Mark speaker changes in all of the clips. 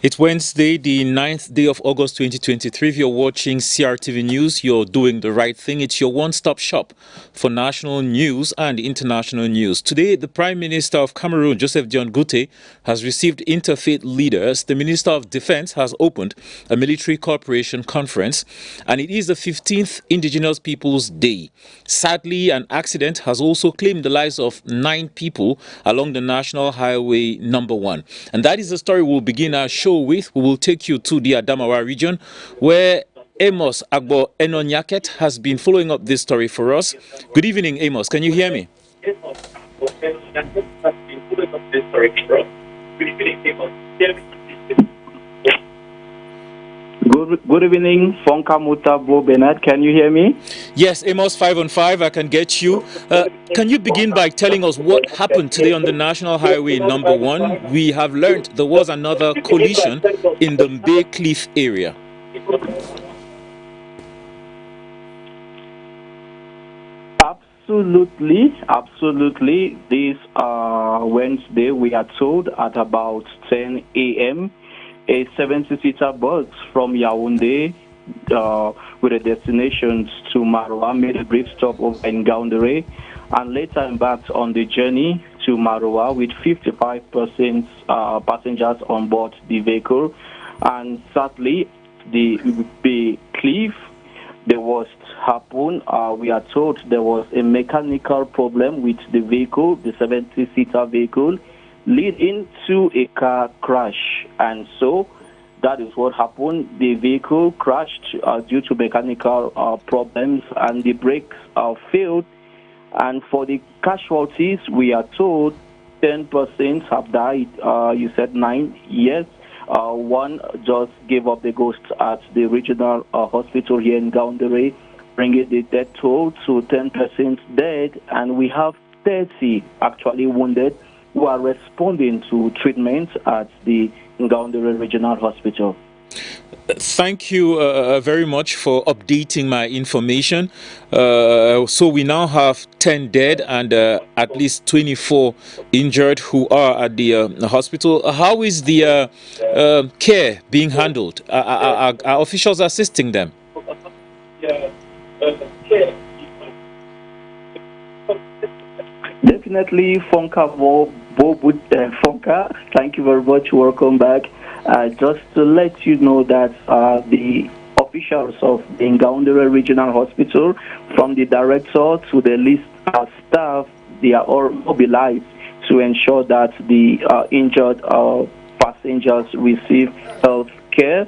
Speaker 1: It's Wednesday, the 9th day of August 2023. If you're watching CRTV News, you're doing the right thing. It's your one-stop shop for national news and international news. Today, the Prime Minister of Cameroon, Joseph Dion Gute, has received interfaith leaders. The Minister of Defense has opened a military cooperation conference, and it is the 15th Indigenous Peoples Day. Sadly, an accident has also claimed the lives of 9 people along the National Highway number 1. And that is the story we'll begin our show with. We will take you to the Adamawa region, where Amos Agbo Enonyaket has been following up this story for us. Good evening, Amos. Can you hear me?
Speaker 2: Good evening, Fonka Mutabo Bernard. Can you hear me?
Speaker 1: Yes, Amos 5 on 5. I can get you. Can you begin by telling us what happened today on the National Highway number 1? We have learned there was another collision in the Bay Cliff area.
Speaker 2: Absolutely. This Wednesday, we are told at about 10 a.m., a 70-seater bus from Yaoundé with a destination to Maroua made a brief stop over in Gaoundéré and later embarked on the journey to Maroua with 55% passengers on board the vehicle. And sadly, the cliff, the worst happened. We are told there was a mechanical problem with the vehicle, the 70-seater vehicle, leading to a car crash. And so that is what happened. The vehicle crashed due to mechanical problems, and the brakes failed. And for the casualties, we are told 10% have died. You said 9. Yes. One just gave up the ghost at the regional hospital here in Gaoundéré, bringing the death toll to 10% dead, and we have 30 actually wounded who are responding to treatment at the Gaoundéré Regional Hospital.
Speaker 1: Thank you very much for updating my information. So we now have 10 dead and at least 24 injured who are at the hospital. How is the care being handled? Are officials assisting them?
Speaker 2: Definitely, Fonka, thank you very much. Welcome back. Just to let you know that the officials of the Gaoundéré Regional Hospital, from the director to the list of staff, they are all mobilized to ensure that the injured passengers receive health care.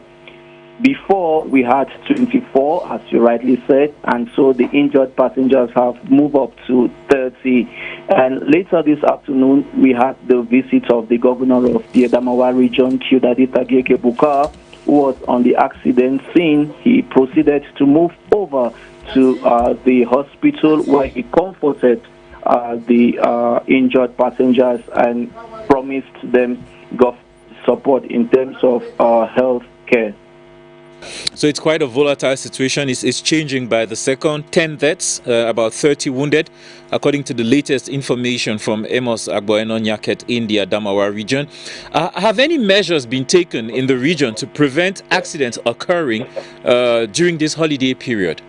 Speaker 2: Before, we had 24, as you rightly said, and so the injured passengers have moved up to 30. And later this afternoon, we had the visit of the governor of the Adamawa region, Kyudadi Tageke Bukar, who was on the accident scene. He proceeded to move over to the hospital where he comforted the injured passengers and promised them support in terms of health care.
Speaker 1: So it's quite a volatile situation. It's changing by the second. 10 deaths, about 30 wounded, according to the latest information from Amos Agbo Enonyaket in the Adamawa region. Have any measures been taken in the region to prevent accidents occurring during this holiday period?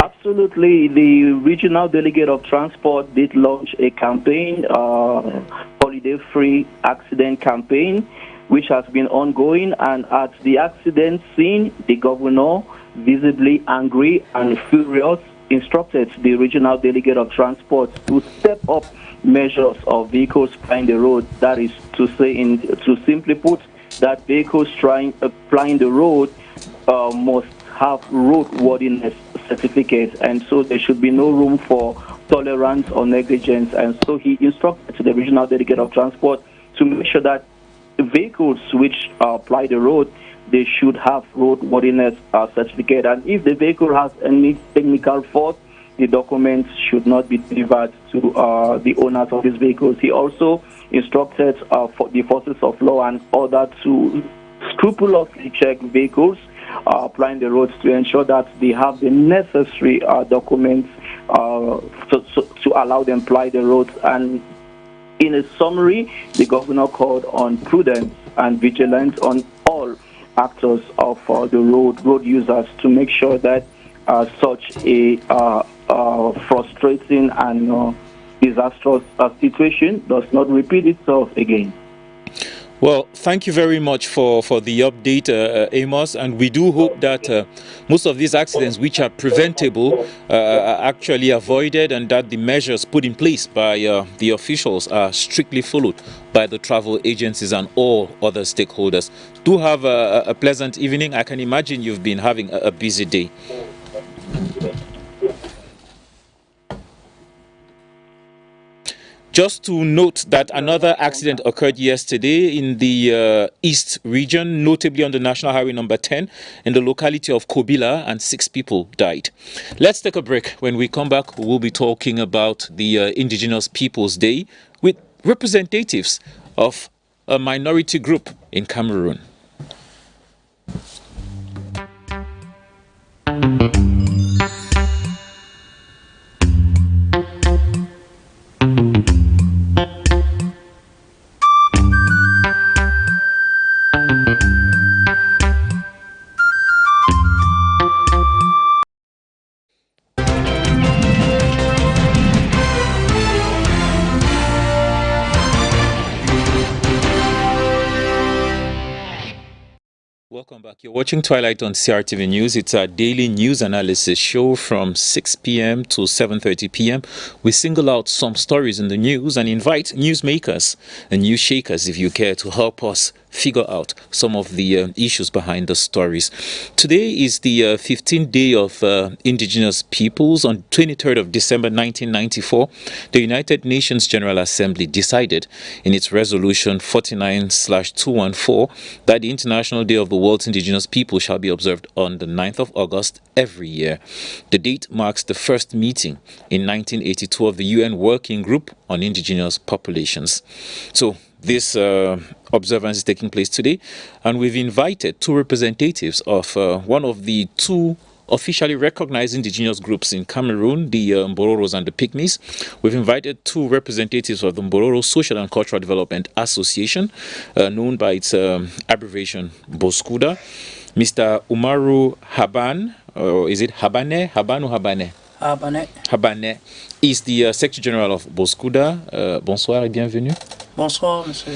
Speaker 2: Absolutely. The regional delegate of transport did launch a campaign, holiday-free accident campaign, which has been ongoing. And at the accident scene, the governor, visibly angry and furious, instructed the regional delegate of transport to step up measures of vehicles plying the road. That is to say, to simply put, that vehicles plying the road must have roadworthiness certificate, and so there should be no room for tolerance or negligence. And so he instructed the regional delegate of transport to make sure that vehicles which ply the road, they should have roadworthiness certificate, and if the vehicle has any technical fault, the documents should not be delivered to the owners of these vehicles. He also instructed for the forces of law and order to scrupulously check vehicles applying the roads to ensure that they have the necessary documents to allow them ply the roads. And in a summary, the governor called on prudence and vigilance on all actors of the road users to make sure that such a frustrating and disastrous situation does not repeat itself again.
Speaker 1: Well, thank you very much for the update, Amos, and we do hope that most of these accidents, which are preventable, are actually avoided, and that the measures put in place by the officials are strictly followed by the travel agencies and all other stakeholders. Do have a pleasant evening. I can imagine you've been having a busy day. Just to note that another accident occurred yesterday in the East region, notably on the National Highway number 10 in the locality of Kobila, and 6 people died. Let's take a break. When we come back, we'll be talking about the Indigenous Peoples Day with representatives of a minority group in Cameroon. Welcome back. You're watching Twilight on CRTV News. It's our daily news analysis show from 6 p.m. to 7:30 p.m. We single out some stories in the news and invite newsmakers and news shakers, if you care, to help us figure out some of the issues behind the stories. Today is the 15th day of Indigenous Peoples. On 23rd of December 1994, the United Nations General Assembly decided in its resolution 49/214 that the International Day of the World's Indigenous People shall be observed on the 9th of August every year. The date marks the first meeting in 1982 of the UN Working Group on Indigenous Populations. So this observance is taking place today, and we've invited 2 representatives of one of the 2 officially recognized indigenous groups in Cameroon, the Bororos and the Pygmies. We've invited 2 representatives of the Bororo Social and Cultural Development Association, known by its abbreviation Boskuda, Mr. Umaru Haban, or is it Habane? Haban or Habane?
Speaker 3: Habane.
Speaker 1: Habane is the Secretary General of Boskuda. Bonsoir et bienvenue.
Speaker 3: Bonsoir, monsieur.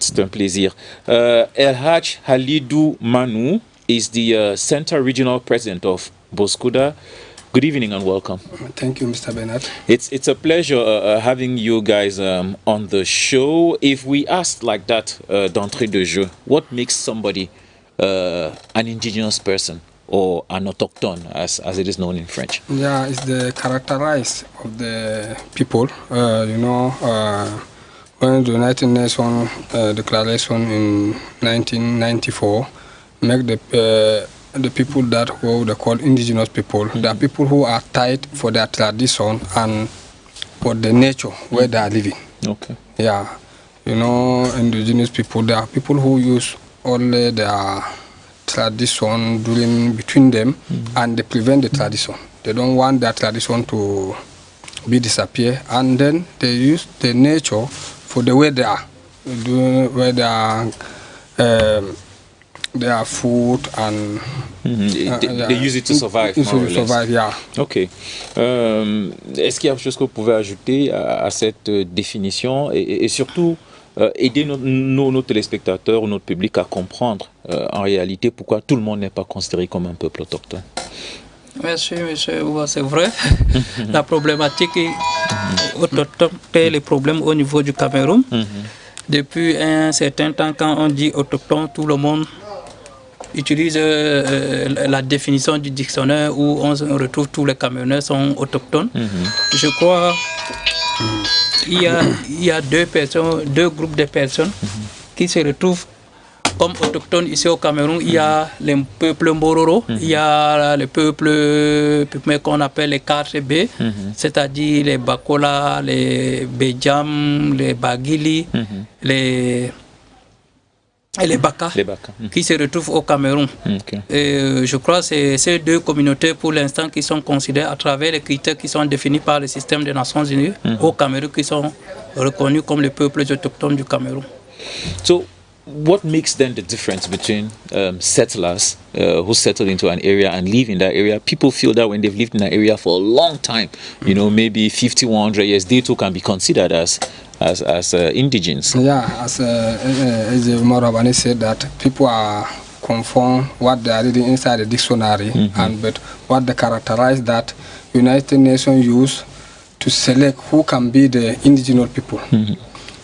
Speaker 1: C'est un plaisir. El Haj Halidou Manu is the Center Regional President of Boskuda. Good evening and welcome.
Speaker 4: Thank you, Mr. Bernard.
Speaker 1: It's a pleasure having you guys on the show. If we asked like that d'entrée de jeu, what makes somebody an indigenous person or an autochtone, as it is known in French?
Speaker 4: Yeah, it's the characterized of the people. When the United Nations Declaration in 1994 make the people that who they call indigenous people, they are people who are tied for their tradition and for the nature where they are living.
Speaker 1: Okay.
Speaker 4: Yeah, indigenous people, they are people who use only their tradition between them, and they prevent the tradition. They don't want their tradition to be disappear, and then they use the nature for the way they are, where they are their food and
Speaker 1: they use it to survive.
Speaker 4: Yeah.
Speaker 1: Ok. Est-ce qu'il y a quelque chose que vous pouvez ajouter à cette définition et surtout aider nos téléspectateurs ou notre public à comprendre en réalité pourquoi tout le monde n'est pas considéré comme un peuple autochtone?
Speaker 3: Merci, monsieur. C'est vrai. La problématique autochtone, les problèmes au niveau du Cameroun. Depuis un certain temps, quand on dit autochtone, tout le monde utilise la définition du dictionnaire où on retrouve tous les Camerounais sont autochtones. Je crois qu'il y a deux groupes de personnes qui se retrouvent comme autochtones ici au Cameroun. Il y a le peuple Bororo, il y a le peuple qu'on appelle les KCB, c'est-à-dire les Bakola, les Bejam, les Bagili, les et les Baka, qui se retrouvent au Cameroun. Et je crois que c'est ces deux communautés pour l'instant qui sont considérées à travers les critères qui sont définis par le système des Nations Unies au Cameroun, qui sont reconnus comme les peuples autochtones du Cameroun.
Speaker 1: So, what makes then the difference between settlers who settle into an area and live in that area? People feel that when they've lived in that area for a long time, you know, maybe 50, 100 years, they too can be considered as indigenous.
Speaker 4: Yeah, as Morabani said, that people are conform what they are reading inside the dictionary, and but what they characterize that United Nations use to select who can be the indigenous people.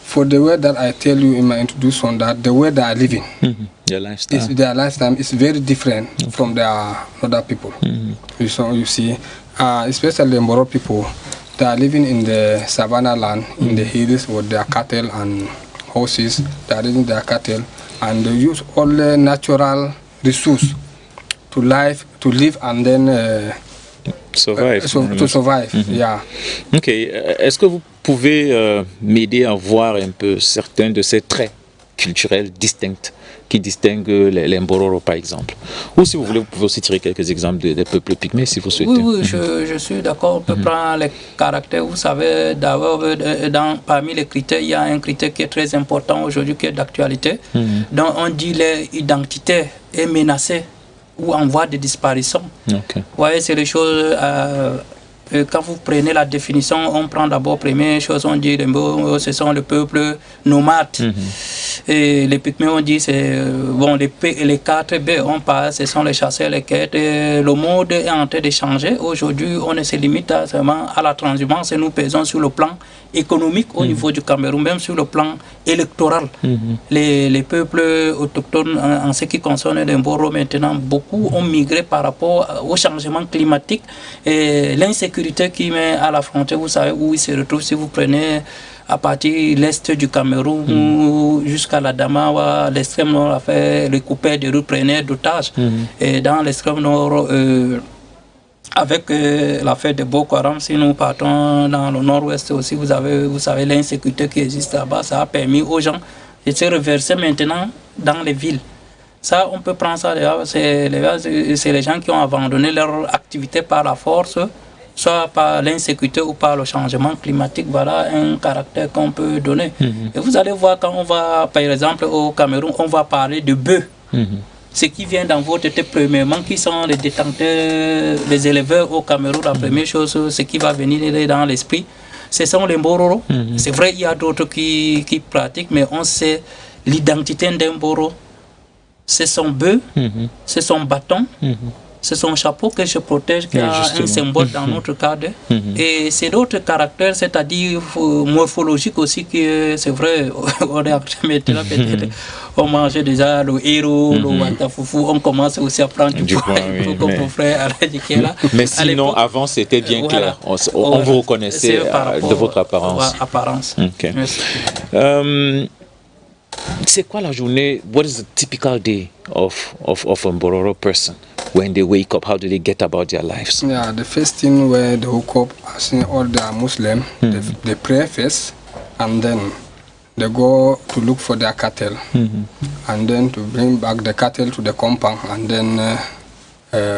Speaker 4: For the way that I tell you in my introduction, that the way they are living, their lifestyle is very different from their other people. So you see, especially the Bororo people, they are living in the savannah land, in the hills with their cattle and horses. They are raising their cattle, and they use all the natural resources to live, and then
Speaker 1: survive.
Speaker 4: To survive. Yeah.
Speaker 1: Ok. Est-ce que vous pouvez m'aider à voir un peu certains de ces traits culturels distincts qui distinguent les Bororo, par exemple? Ou si vous voulez, vous pouvez aussi tirer quelques exemples des peuples pygmées, si vous souhaitez.
Speaker 3: Oui, je suis d'accord. On peut prendre les caractères. Vous savez, d'abord, parmi les critères, il y a un critère qui est très important aujourd'hui, qui est d'actualité. Donc, on dit l'identité est menacée ou en voie de disparition. Vous voyez, c'est les choses... quand vous prenez la définition, on prend d'abord, première chose, on dit ce sont le peuple nomade. Et les Pygmées, on dit, c'est bon, les 4B, on parle, ce sont les chasseurs, les quêtes. Le monde est en train de changer. Aujourd'hui, on ne se limite seulement à la transhumance et nous pesons sur le plan économique au niveau du Cameroun, même sur le plan électoral. Les peuples autochtones, en ce qui concerne les Bororo maintenant, beaucoup ont migré par rapport au changement climatique et l'insécurité qui met à la frontière. Vous savez où ils se retrouvent si vous prenez à partir de l'est du Cameroun jusqu'à la Damawa, l'extrême nord a fait le coupé de repreneurs d'otages. Et dans l'extrême nord, avec l'affaire de Boko Haram, si nous partons dans le nord-ouest aussi, vous savez l'insécurité qui existe là-bas, ça a permis aux gens de se reverser maintenant dans les villes. Ça, on peut prendre ça, c'est les gens qui ont abandonné leur activité par la force, soit par l'insécurité ou par le changement climatique. Voilà un caractère qu'on peut donner. Et vous allez voir, quand on va, par exemple, au Cameroun, on va parler de bœufs. Ce qui vient dans votre tête, premièrement, qui sont les détenteurs, les éleveurs au Cameroun, la première chose, ce qui va venir dans l'esprit, ce sont les Bororo. C'est vrai, il y a d'autres qui pratiquent, mais on sait l'identité d'un Bororo. C'est son bœuf, c'est son bâton, c'est son chapeau que je protège, qui a un symbole dans notre cadre. Et c'est d'autres caractères, c'est-à-dire morphologiques aussi, que c'est vrai, on est maintenant peut-être, on mange déjà le héros, le watafoufou, on commence aussi à prendre du poids, comme mon frère Alain qui est là.
Speaker 1: Mais sinon, avant, c'était bien clair. On vous reconnaissait de votre apparence. C'est quoi la journée? What is the typical day of a Bororo person when they wake up? How do they get about their lives?
Speaker 4: Yeah, the first thing where they wake up, as in all the Muslim, they pray first, and then they go to look for their cattle, and then to bring back the cattle to the compound, and then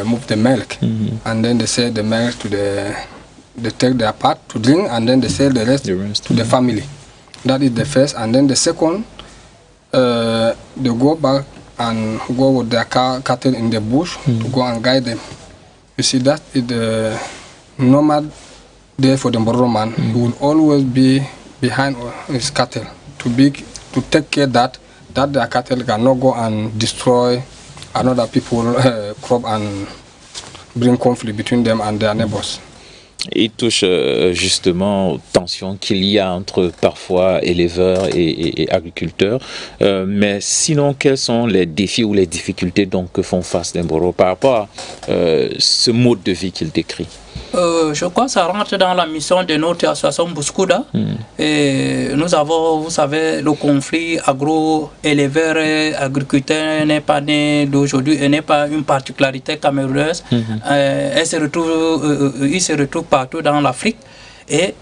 Speaker 4: move the milk, and then they sell the milk to they take their part to drink, and then they sell the rest to the family. That is the first, and then the second, they go back and go with their cattle in the bush to go and guide them. You see, that is the normal day for the Bororo man. He will always be behind his cattle to take care that their cattle cannot go and destroy another people's crop and bring conflict between them and their neighbors.
Speaker 1: Il touche justement aux tensions qu'il y a entre parfois éleveurs et agriculteurs. Mais sinon, quels sont les défis ou les difficultés donc, que font face les Bororo par rapport à ce mode de vie qu'il décrit?
Speaker 3: Je crois que ça rentre dans la mission de notre association Buskouda. Et nous avons, vous savez, le conflit agro-éleveur et agriculteur n'est pas né d'aujourd'hui et n'est pas une particularité camerounaise. Il se retrouve partout dans l'Afrique. Et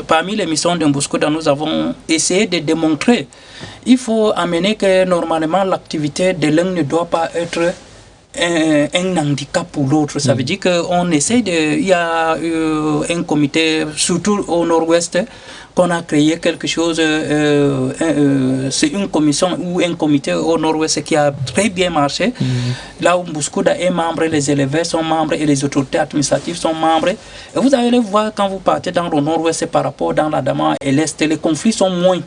Speaker 3: parmi les missions de Buskouda, nous avons essayé de démontrer il faut amener que normalement l'activité de l'un ne doit pas être un handicap pour l'autre. Ça veut dire qu'on essaie de... Il y a un comité, surtout au nord-ouest, qu'on a créé quelque chose, c'est une commission ou un comité au nord-ouest qui a très bien marché. Là où Mbouskouda est membre, les éleveurs sont membres et les autorités administratives sont membres. Et vous allez voir quand vous partez dans le nord-ouest par rapport dans la Dama et l'est, les conflits sont moins.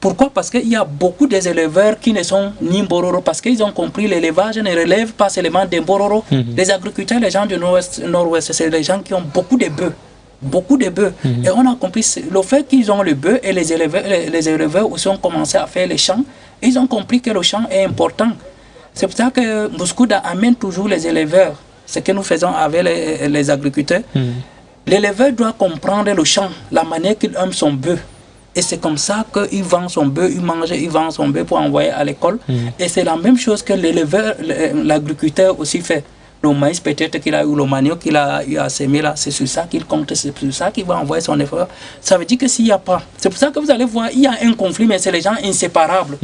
Speaker 3: Pourquoi? Parce qu'il y a beaucoup des éleveurs qui ne sont ni Bororo, parce qu'ils ont compris l'élevage ne relève pas seulement des Bororo. Les agriculteurs, les gens du nord-ouest, c'est les gens qui ont beaucoup de bœufs. Beaucoup de bœufs. Et on a compris le fait qu'ils ont le bœuf et les éleveurs aussi ont commencé à faire les champs. Ils ont compris que le champ est important. C'est pour ça que Mbouskouda amène toujours les éleveurs. Ce que nous faisons avec les agriculteurs. L'éleveur doit comprendre le champ, la manière qu'il aime son bœuf. Et c'est comme ça qu'il vend son bœuf, il mange, il vend son bœuf pour envoyer à l'école. Et c'est la même chose que l'éleveur, l'agriculteur aussi fait. Le maïs peut-être qu'il a eu, le manioc qu'il a eu à semer là, c'est sur ça qu'il compte, c'est sur ça qu'il va envoyer son effort. Ça veut dire que s'il n'y a pas, c'est pour ça que vous allez voir, il y a un conflit, mais c'est les gens inséparables.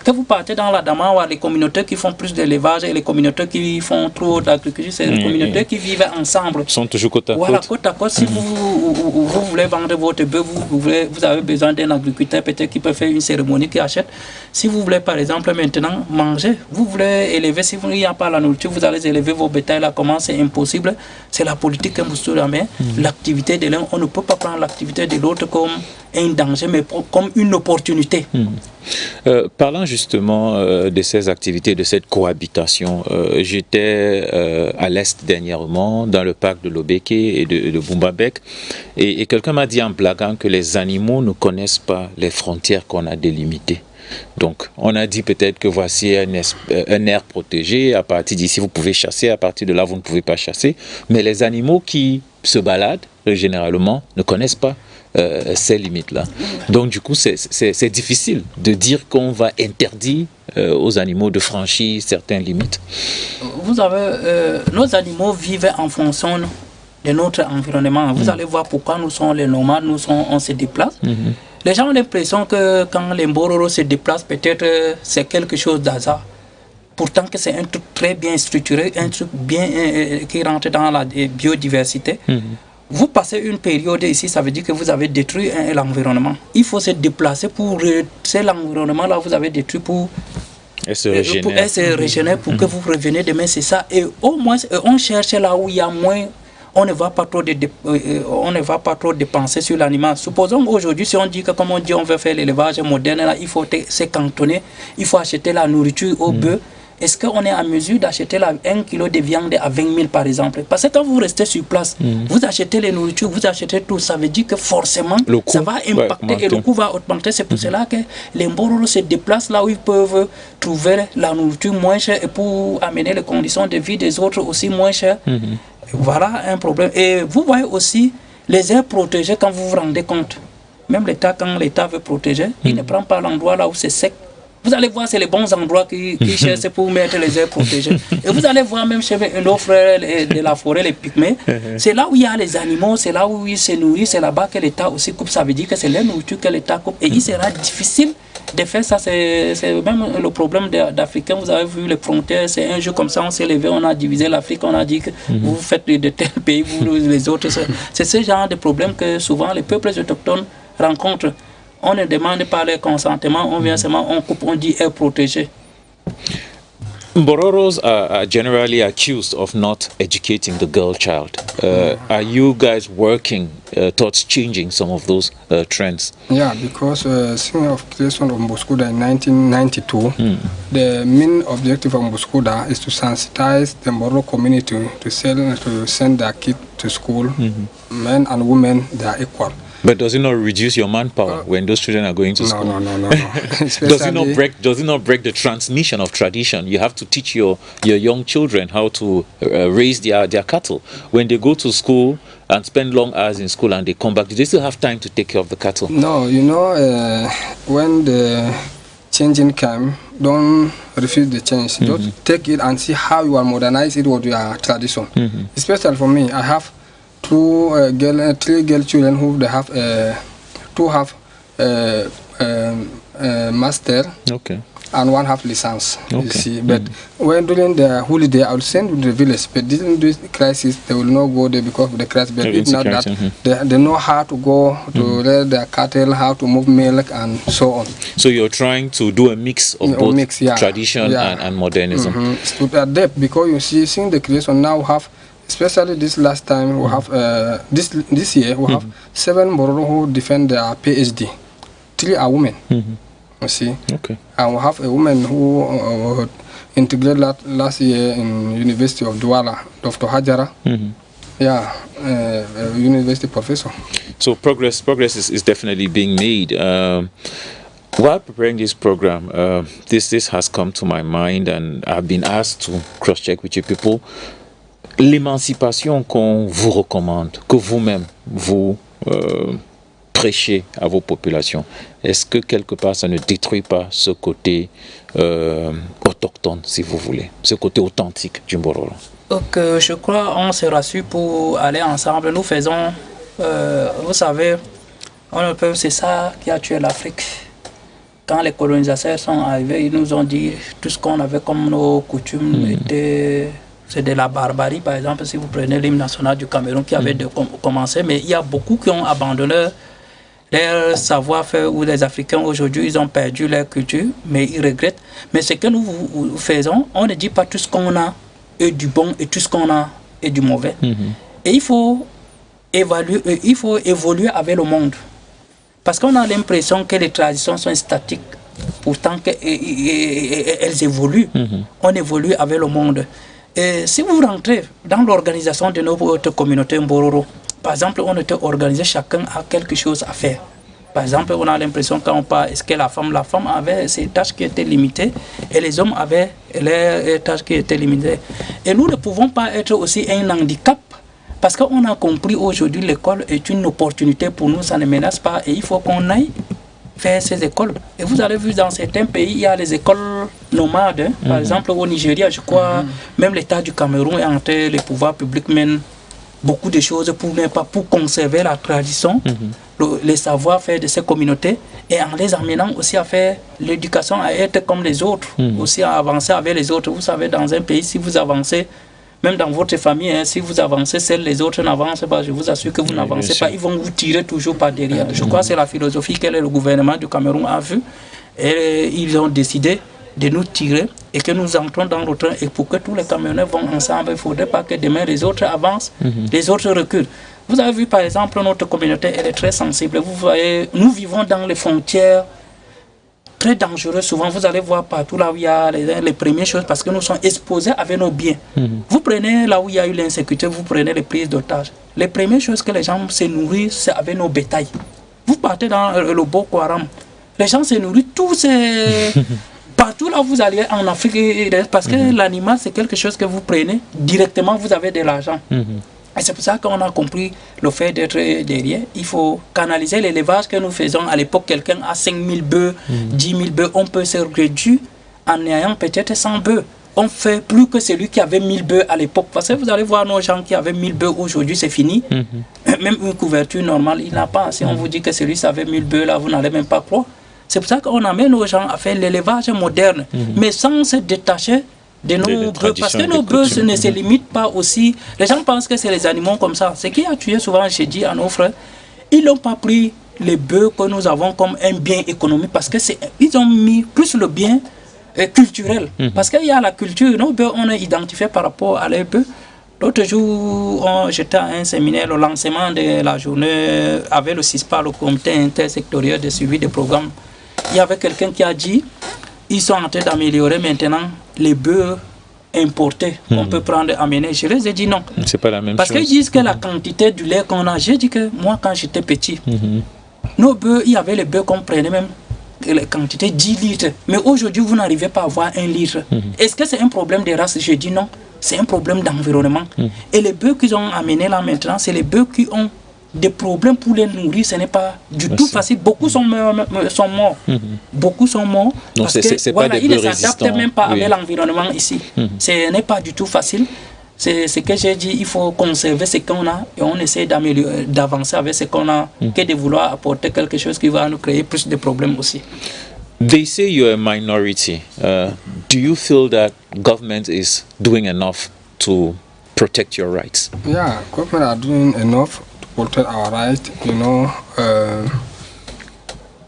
Speaker 3: Que vous partez dans la Dama, les communautés qui font plus d'élevage et les communautés qui font trop d'agriculture, c'est les communautés qui vivent ensemble.
Speaker 1: Ils sont toujours côte à côte.
Speaker 3: Voilà, côte à côte. Si vous voulez vendre votre bœuf, vous avez besoin d'un agriculteur peut-être qui peut faire une cérémonie, qui achète. Si vous voulez par exemple maintenant manger, vous voulez élever, si il n'y a pas la nourriture, vous allez élever vos bétails là, comment c'est impossible. C'est la politique que vous avez. L'activité de l'un, on ne peut pas prendre l'activité de l'autre comme un danger, mais comme une opportunité.
Speaker 1: Parlant justement de ces activités, de cette cohabitation, j'étais à l'est dernièrement, dans le parc de Lobeke et de Bumbabek, et quelqu'un m'a dit en blaguant que les animaux ne connaissent pas les frontières qu'on a délimitées. Donc, on a dit peut-être que voici un aire protégé, à partir d'ici vous pouvez chasser, à partir de là vous ne pouvez pas chasser, mais les animaux qui se baladent, généralement, ne connaissent pas ces limites-là. Donc, du coup, c'est difficile de dire qu'on va interdire aux animaux de franchir certaines limites.
Speaker 3: Vous avez, nos animaux vivent en fonction de notre environnement. Vous allez voir pourquoi nous sommes les nomades, on se déplace. Les gens ont l'impression que quand les Bororo se déplacent, peut-être c'est quelque chose d'hasard. Pourtant que c'est un truc très bien structuré, un truc bien qui rentre dans la biodiversité. Vous passez une période ici, ça veut dire que vous avez détruit l'environnement. Il faut se déplacer pour c'est l'environnement là vous avez détruit pour se régénérer pour que vous reveniez demain, c'est ça. Et au moins on cherche là où il y a moins. On ne va pas trop dépenser sur l'animal. Supposons aujourd'hui, si on dit que comme on dit, on veut faire l'élevage moderne, là, il faut se cantonner, il faut acheter la nourriture au bœuf. Est-ce qu'on est en mesure d'acheter 1 kilo de viande à 20 000 par exemple? Parce que quand vous restez sur place, vous achetez les nourritures, vous achetez tout, ça veut dire que forcément, ça va impacter et le coût va augmenter. C'est pour cela que les Bororo se déplacent là où ils peuvent trouver la nourriture moins chère et pour amener les conditions de vie des autres aussi moins chères. Voilà un problème. Et vous voyez aussi les aires protégées quand vous vous rendez compte. Même l'État, quand l'État veut protéger, il ne prend pas l'endroit là où c'est sec. Vous allez voir, c'est les bons endroits qui cherchent pour mettre les aires protégées. Et vous allez voir même chez nos frères de la forêt, les pygmées, c'est là où il y a les animaux, c'est là où ils se nourrissent, c'est là-bas que l'État aussi coupe. Ça veut dire que c'est la nourriture que l'État coupe. Et il sera difficile de faire ça. C'est même le problème d'Africains. Vous avez vu les frontières, c'est un jeu comme ça, on s'est levé, on a divisé l'Afrique, on a dit que vous faites de tels pays, vous les autres. C'est ce genre de problème que souvent les peuples autochtones rencontrent. On ne demande pas le consentement, on vient seulement, on coupe, on dit est protégé.
Speaker 1: Bororos are generally accused of not educating the girl child. Are you guys working towards changing some of those trends?
Speaker 4: Yeah, because since the creation of Mbouskouda in 1992, the main objective of Mbouskouda is to sensitize the Bororo community to send their kids to school. Men and women, they are equal.
Speaker 1: But does it not reduce your manpower when those children are going to school?
Speaker 4: No.
Speaker 1: Does it not break the transmission of tradition? You have to teach your young children how to raise their cattle. When they go to school and spend long hours in school and they come back, do they still have time to take care of the cattle?
Speaker 4: No, you know, when the changing come, don't refuse the change. Just take it and see how you are modernize it with your tradition. Especially for me, I have three girl children who they have master.
Speaker 1: Okay.
Speaker 4: And one have license, you
Speaker 1: Okay.
Speaker 4: see. But when during the holiday, I will send to the village. But during this crisis, they will not go there because of the crisis. But if not that, they know how to go to rear their cattle, how to move milk, and so on.
Speaker 1: So you're trying to do a mix of both tradition and modernism.
Speaker 4: To adapt, because you see, seeing the creation now, we have, especially this last time, we have this year we have 7 Bororo who defend their PhD. 3 are women. You see, and we have a woman who integrated last year in University of Douala, Dr. Hajara. University professor.
Speaker 1: So progress is definitely being made. While preparing this program, this has come to my mind, and I've been asked to cross-check with you people. L'émancipation qu'on vous recommande, que vous-même vous prêchez à vos populations, est-ce que quelque part ça ne détruit pas ce côté autochtone, si vous voulez, ce côté authentique du Bororo?
Speaker 3: Donc, je crois on se rassure pour aller ensemble. Nous faisons, vous savez, c'est ça qui a tué l'Afrique. Quand les colonisateurs sont arrivés, ils nous ont dit tout ce qu'on avait comme nos coutumes c'est de la barbarie. Par exemple, si vous prenez l'hymne national du Cameroun qui avait commencé, mais il y a beaucoup qui ont abandonné leur savoir-faire, où les Africains aujourd'hui ils ont perdu leur culture, mais ils regrettent. Mais ce que nous faisons, on ne dit pas tout ce qu'on a est du bon et tout ce qu'on a est du mauvais. Et il faut évoluer avec le monde. Parce qu'on a l'impression que les traditions sont statiques, pourtant qu'elles évoluent. On évolue avec le monde. Et si vous rentrez dans l'organisation de notre communauté Bororo, par exemple, on était organisé, chacun a quelque chose à faire. Par exemple, on a l'impression quand on parle, est-ce que la femme avait ses tâches qui étaient limitées et les hommes avaient leurs tâches qui étaient limitées. Et nous ne pouvons pas être aussi un handicap parce qu'on a compris aujourd'hui l'école est une opportunité pour nous, ça ne menace pas et il faut qu'on aille faire ces écoles. Et vous avez vu dans certains pays, il y a les écoles nomades. Par exemple, au Nigeria, je crois, même l'État du Cameroun est en train, les pouvoirs publics mènent beaucoup de choses pour conserver la tradition, les savoir-faire de ces communautés et en les amenant aussi à faire l'éducation, à être comme les autres, aussi à avancer avec les autres. Vous savez, dans un pays, si vous avancez, même dans votre famille, si vous avancez, seuls les autres n'avancent pas, je vous assure que vous n'avancez pas, ils vont vous tirer toujours par derrière. Je crois que c'est la philosophie que le gouvernement du Cameroun a vue et ils ont décidé de nous tirer et que nous entrons dans le train. Et pour que tous les Camerounais vont ensemble, il ne faudrait pas que demain les autres avancent, les autres reculent. Vous avez vu par exemple notre communauté, elle est très sensible. Vous voyez, nous vivons dans les frontières très dangereuses. Souvent vous allez voir partout là où il y a les premières choses parce que nous sommes exposés avec nos biens. Vous prenez là où il y a eu l'insécurité, vous prenez les prises d'otages. Les premières choses que les gens se nourrissent, c'est avec nos bétails. Vous partez dans le Boko Haram, les gens se nourrissent tous ces... Partout là où vous allez en Afrique, parce que l'animal c'est quelque chose que vous prenez directement, vous avez de l'argent. Et c'est pour ça qu'on a compris le fait d'être derrière. Il faut canaliser l'élevage que nous faisons. À l'époque, quelqu'un a 5000 bœufs, 10 000 bœufs, on peut se réduire en ayant peut-être 100 bœufs. On fait plus que celui qui avait 1000 bœufs à l'époque. Parce que vous allez voir nos gens qui avaient 1000 bœufs aujourd'hui, c'est fini. Même une couverture normale, il n'a pas. Si on vous dit que celui qui avait 1000 bœufs, là, vous n'allez même pas croire. C'est pour ça qu'on amène nos gens à faire l'élevage moderne, mais sans se détacher de nos bœufs. Parce que nos bœufs ne se limitent pas aussi. Les gens pensent que c'est les animaux comme ça. Ce qui a tué souvent, j'ai dit à nos frères, ils n'ont pas pris les bœufs que nous avons comme un bien économique parce qu'ils ont mis plus le bien culturel. Parce qu'il y a la culture, nos bœufs, on est identifié par rapport à les bœufs. L'autre jour, j'étais à un séminaire, le lancement de la journée avec le CISPA, le comité intersectoriel de suivi des programmes. Il y avait quelqu'un qui a dit, ils sont en train d'améliorer maintenant les bœufs importés qu'on peut prendre, amener. Je les ai dit non.
Speaker 1: C'est pas la même
Speaker 3: parce
Speaker 1: chose.
Speaker 3: Parce qu'ils disent que la quantité du lait qu'on a, j'ai dit que moi quand j'étais petit, nos bœufs, il y avait les bœufs qu'on prenait même la quantité 10 litres. Mais aujourd'hui, vous n'arrivez pas à avoir 1 litre. Est-ce que c'est un problème de race? Je dis non. C'est un problème d'environnement. Et les bœufs qu'ils ont amenés là maintenant, c'est les bœufs qui ont des problèmes pour les nourrir. Ce n'est pas du tout facile. Beaucoup sont morts. Beaucoup sont morts.
Speaker 1: Donc
Speaker 3: parce que
Speaker 1: voilà,
Speaker 3: ils ne s'adaptent même pas avec l'environnement ici. Ce n'est pas du tout facile. C'est ce que j'ai dit, il faut conserver ce qu'on a et on essaie d'avancer avec ce qu'on a que de vouloir apporter quelque chose qui va nous créer plus de problèmes aussi.
Speaker 1: They say you're a minority. Do you feel that government is doing enough to protect your rights?
Speaker 4: Yeah, government are doing enough to protect our rights. You know,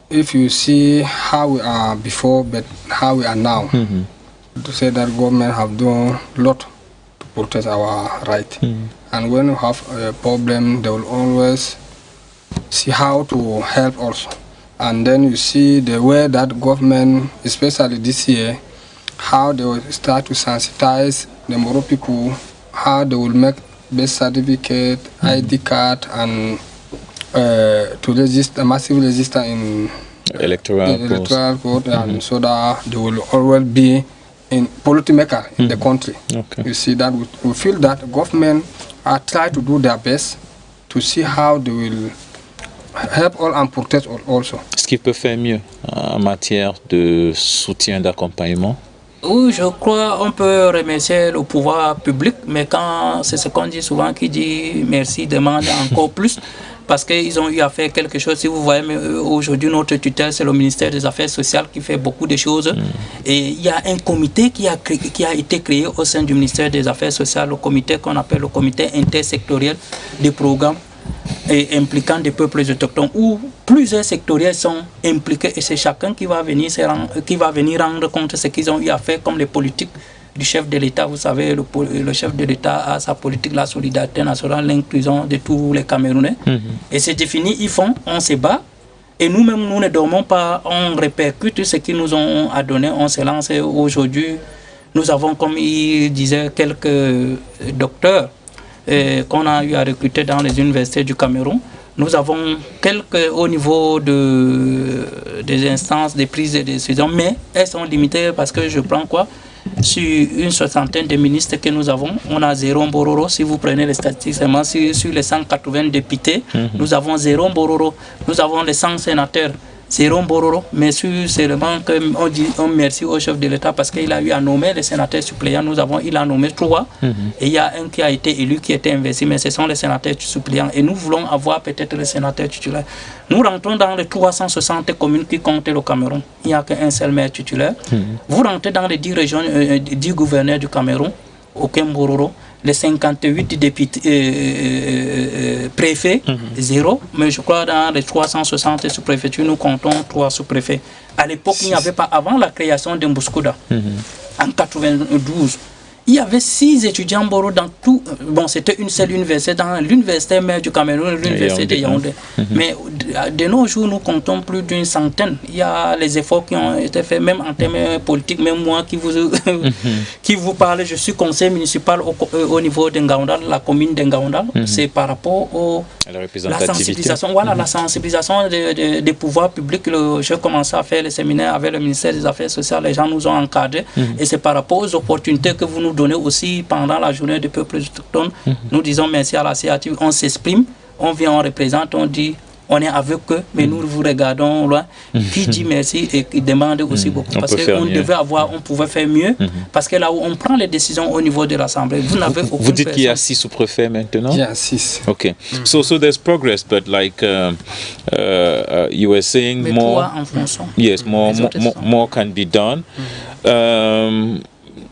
Speaker 4: if you see how we are before, but how we are now, to say that government have done a lot to protect our rights. And when you have a problem, they will always see how to help also. And then you see the way that government, especially this year, how they will start to sensitize the Moro people, how they will make birth certificate, ID card, and to register, massive register in electoral code, and so that they will always be in policymaker in the country.
Speaker 1: Okay.
Speaker 4: You see that we feel that government are trying to do their best to see how they will help all and protect all also.
Speaker 1: Est-ce qu'il peut faire mieux en matière de soutien, d'accompagnement?
Speaker 3: Oui, je crois qu'on peut remercier le pouvoir public, mais quand c'est ce qu'on dit souvent, qui dit merci, demande encore plus, parce qu'ils ont eu à faire quelque chose. Si vous voyez, aujourd'hui, notre tutelle, c'est le ministère des Affaires sociales qui fait beaucoup de choses. Et il y a un comité qui a été créé au sein du ministère des Affaires sociales, le comité qu'on appelle le comité intersectoriel des programmes et impliquant des peuples autochtones, où plusieurs sectoriels sont impliqués, et c'est chacun qui va venir rendre compte de ce qu'ils ont eu à faire, comme les politiques du chef de l'État. Vous savez, le chef de l'État a sa politique, la solidarité nationale, l'inclusion de tous les Camerounais. Et c'est défini, ils font, on se bat, et nous-mêmes, nous ne dormons pas, on répercute ce qu'ils nous ont à donner, on se lance. Aujourd'hui, nous avons, comme il disait, quelques docteurs qu'on a eu à recruter dans les universités du Cameroun. Nous avons quelques au niveau des instances de prise de décision, mais elles sont limitées parce que je prends quoi? Sur une soixantaine de ministres que nous avons, on a 0 Bororo. Si vous prenez les statistiques, seulement sur les 180 députés, nous avons 0 Bororo. Nous avons les 100 sénateurs, 0 Bororo. Mais seulement qu'on dit merci au chef de l'État parce qu'il a eu à nommer les sénateurs suppléants. Il a nommé 3. Et il y a un qui a été élu, qui était investi, mais ce sont les sénateurs suppléants. Et nous voulons avoir peut-être les sénateurs titulaires. Nous rentrons dans les 360 communes qui comptent le Cameroun. Il n'y a qu'un seul maire titulaire. Vous rentrez dans les 10 régions, 10 gouverneurs du Cameroun, aucun Bororo. Les 58 députés, préfets, 0. Mais je crois dans les 360 sous-préfectures, nous comptons 3 sous-préfets. À l'époque, il n'y avait pas, avant la création de Mbouskouda, en 92, il y avait 6 étudiants Boro dans tout. Bon, c'était une seule université, dans l'université mère du Cameroun, l'université de Yaoundé. Mais de nos jours, nous comptons plus d'une centaine. Il y a les efforts qui ont été faits, même en termes politiques. Même moi qui vous parle, je suis conseiller municipal au niveau d'Engaoundal, la commune d'Engaoundal. C'est par rapport à la sensibilisation. Voilà, la sensibilisation des pouvoirs publics. J'ai commencé à faire les séminaires avec le ministère des Affaires sociales. Les gens nous ont encadrés. Et c'est par rapport aux opportunités que vous nous donnez aussi pendant la journée du peuple autochtone. Nous disons merci à la CATV. On s'exprime, on vient, on représente, on dit, on est avec eux, mais nous vous regardons loin. Qui dit merci et qui demande aussi beaucoup. Parce qu'on devait avoir, on pouvait faire mieux. Parce que là où on prend les décisions au niveau de l'Assemblée, vous n'avez aucune
Speaker 1: Vous dites qu'il y a 6 sous-préfets maintenant?
Speaker 4: Il y a 6.
Speaker 1: Okay. So there's progress, but like you were saying,
Speaker 3: mais
Speaker 1: more. Yes, more can be done.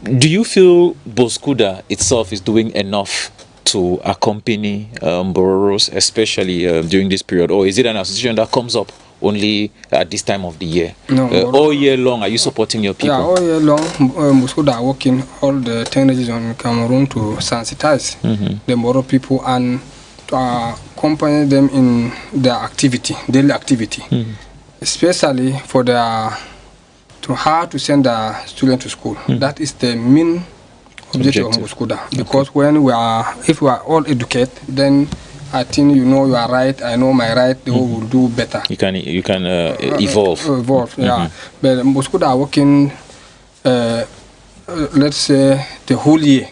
Speaker 1: Do you feel Boskouda itself is doing enough to accompany Bororos, especially during this period? Or is it an association that comes up only at this time of the year?
Speaker 4: No,
Speaker 1: all year long, are you supporting your people?
Speaker 4: Yeah, all year long, Boskouda are working all the 10 regions in Cameroon to sensitize the Moro people and to accompany them in their activity, daily activity, especially for their to how to send the students to school. That is the main objective of Boskouda. Because when if we are all educated, then I think you know your right, I know my right, they will do better.
Speaker 1: You can evolve.
Speaker 4: Yeah. But Boskouda are working, let's say, the whole year.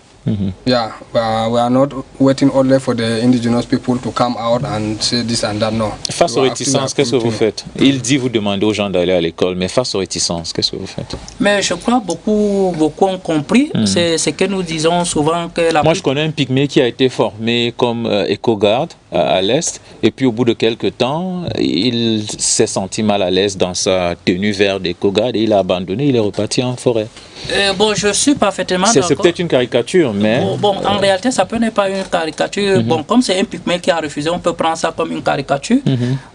Speaker 4: Yeah, we are not waiting only for the indigenous people to come out and say this and that, no.
Speaker 1: Face aux réticences, qu'est-ce que vous faites? Il dit vous demandez aux gens d'aller à l'école, mais face aux réticences, qu'est-ce que vous faites?
Speaker 3: Mais je crois beaucoup ont compris. C'est ce que nous disons souvent que
Speaker 1: Moi, je connais un pygmée qui a été formé comme éco-garde à l'Est. Et puis au bout de quelques temps, il s'est senti mal à l'aise dans sa tenue verte des Kogad et il a abandonné, il est reparti en forêt.
Speaker 3: Bon, je suis parfaitement d'accord.
Speaker 1: C'est peut-être une caricature, mais...
Speaker 3: Bon, en réalité, ça peut n'est pas une caricature. Bon, comme c'est un pygmée qui a refusé, on peut prendre ça comme une caricature.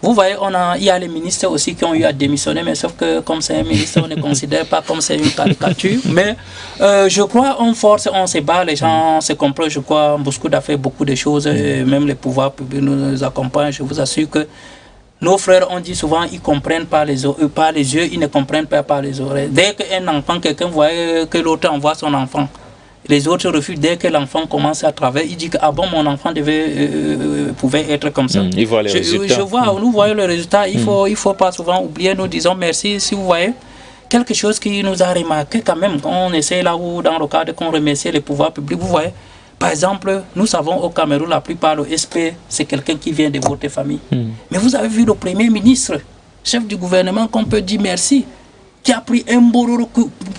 Speaker 3: Vous voyez, il y a les ministres aussi qui ont eu à démissionner, mais sauf que comme c'est un ministre, on ne considère pas comme c'est une caricature. Mais je crois, on force, on se bat, les gens se comprennent. Je crois, Bouskouda a fait beaucoup de choses, et même les pouvoirs publics nous accompagnent. Je vous assure que nos frères, on dit souvent, ils comprennent par les yeux, ils ne comprennent pas par les oreilles. Dès qu'un enfant, quelqu'un voit que l'autre envoie son enfant, les autres refusent. Dès que l'enfant commence à travailler, il dit que ah bon, mon enfant pouvait être comme ça.
Speaker 1: Il voit les résultats.
Speaker 3: Nous voyons le résultat. Il faut pas souvent oublier, nous disons merci. Si vous voyez quelque chose qui nous a remarqué quand même, quand on essaie là où dans le cadre qu'on remercie les pouvoirs publics, vous voyez. Par exemple, nous savons au Cameroun, la plupart le SP, c'est quelqu'un qui vient de votre famille. Mais vous avez vu le Premier ministre, chef du gouvernement, qu'on peut dire merci, qui a pris un Bororo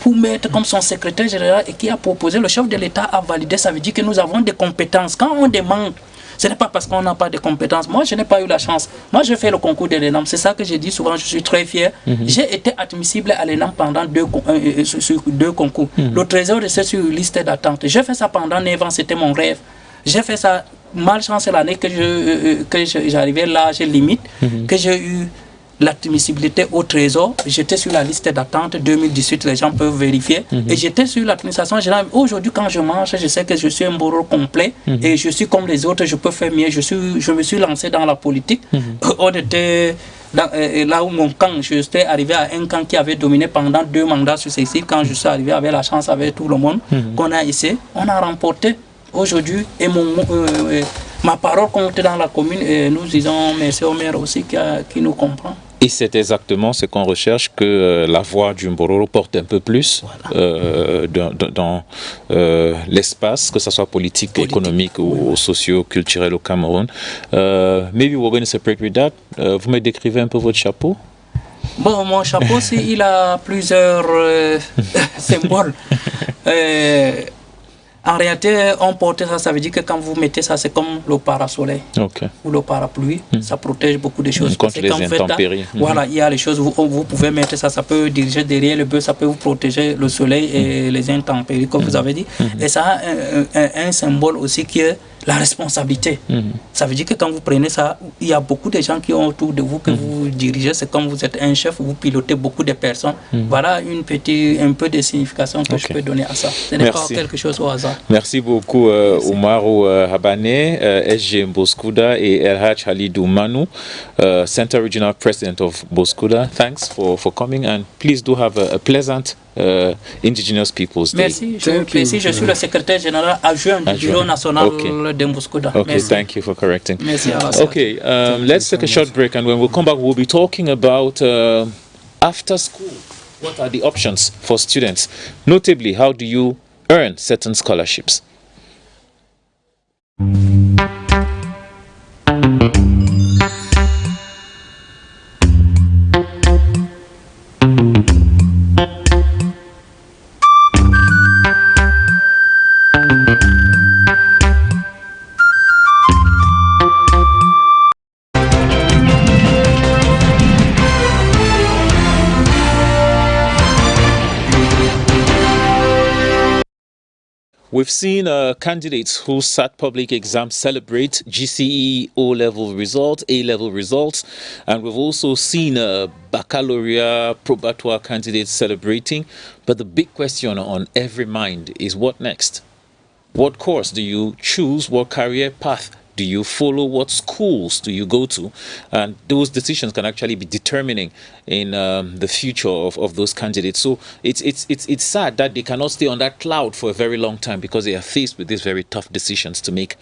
Speaker 3: pour mettre comme son secrétaire général et qui a proposé, le chef de l'État a validé. Ça veut dire que nous avons des compétences. Quand on demande, ce n'est pas parce qu'on n'a pas de compétences. Moi, je n'ai pas eu la chance. Moi, je fais le concours de l'ENAM. C'est ça que j'ai dit souvent. Je suis très fier. J'ai été admissible à l'ENAM pendant deux concours. Le trésor c'est sur liste d'attente. J'ai fait ça pendant 9 ans. C'était mon rêve. J'ai fait ça. Malchance l'année que j'arrivais là, j'ai limite, que j'ai eu l'admissibilité au trésor. J'étais sur la liste d'attente 2018, les gens peuvent vérifier. Et j'étais sur l'administration générale. Aujourd'hui, quand je mange, je sais que je suis un Bororo complet et je suis comme les autres, je peux faire mieux. Je me suis lancé dans la politique. On était là où mon camp, je suis arrivé à un camp qui avait dominé pendant 2 mandats successifs. Quand je suis arrivé avec la chance, avec tout le monde qu'on a essayé, on a remporté aujourd'hui. Et ma parole compte dans la commune et nous disons merci au maire aussi qui nous comprend.
Speaker 1: Et c'est exactement ce qu'on recherche, que la voix du Bororo porte un peu plus dans l'espace, que ce soit politique, économique ou socio-culturel au Cameroun. Maybe we're going to separate with that. Vous me décrivez un peu votre chapeau?
Speaker 3: Bon, mon chapeau, il a plusieurs symboles. En réalité, on porte ça, ça veut dire que quand vous mettez ça, c'est comme le parasoleil ou le parapluie. Ça protège beaucoup de choses.
Speaker 1: Contre les intempéries.
Speaker 3: Voilà, il y a les choses, vous pouvez mettre ça, ça peut diriger derrière le bœuf, ça peut vous protéger le soleil et les intempéries, comme vous avez dit. Et ça a un symbole aussi qui est la responsabilité. Ça veut dire que quand vous prenez ça, il y a beaucoup de gens qui ont autour de vous, que vous dirigez, c'est comme vous êtes un chef, vous pilotez beaucoup de personnes. Voilà un peu de signification que je peux donner à ça. Ce n'est pas quelque chose au hasard.
Speaker 1: Merci beaucoup Oumarou Habane, SG Bouskouda et Elhaj Halidou Manu, Center Regional President of Bouskouda. Thanks for coming and please do have a pleasant Indigenous Peoples Day.
Speaker 3: Merci, je suis le secrétaire général adjoint du Bureau national de Bouskouda.
Speaker 1: Okay, thank you for correcting.
Speaker 3: Merci.
Speaker 1: Okay, let's take a short break and when we come back we'll be talking about after school. What are the options for students? Notably, how do you earn certain scholarships? We've seen candidates who sat public exams celebrate GCE O-level results, A-level results, and we've also seen baccalaureate probatoire candidates celebrating. But the big question on every mind is what next? What course do you choose? What career path do you follow? What schools do you go to? And those decisions can actually be determining in the future of those candidates. So it's sad that they cannot stay on that cloud for a very long time because they are faced with these very tough decisions to make.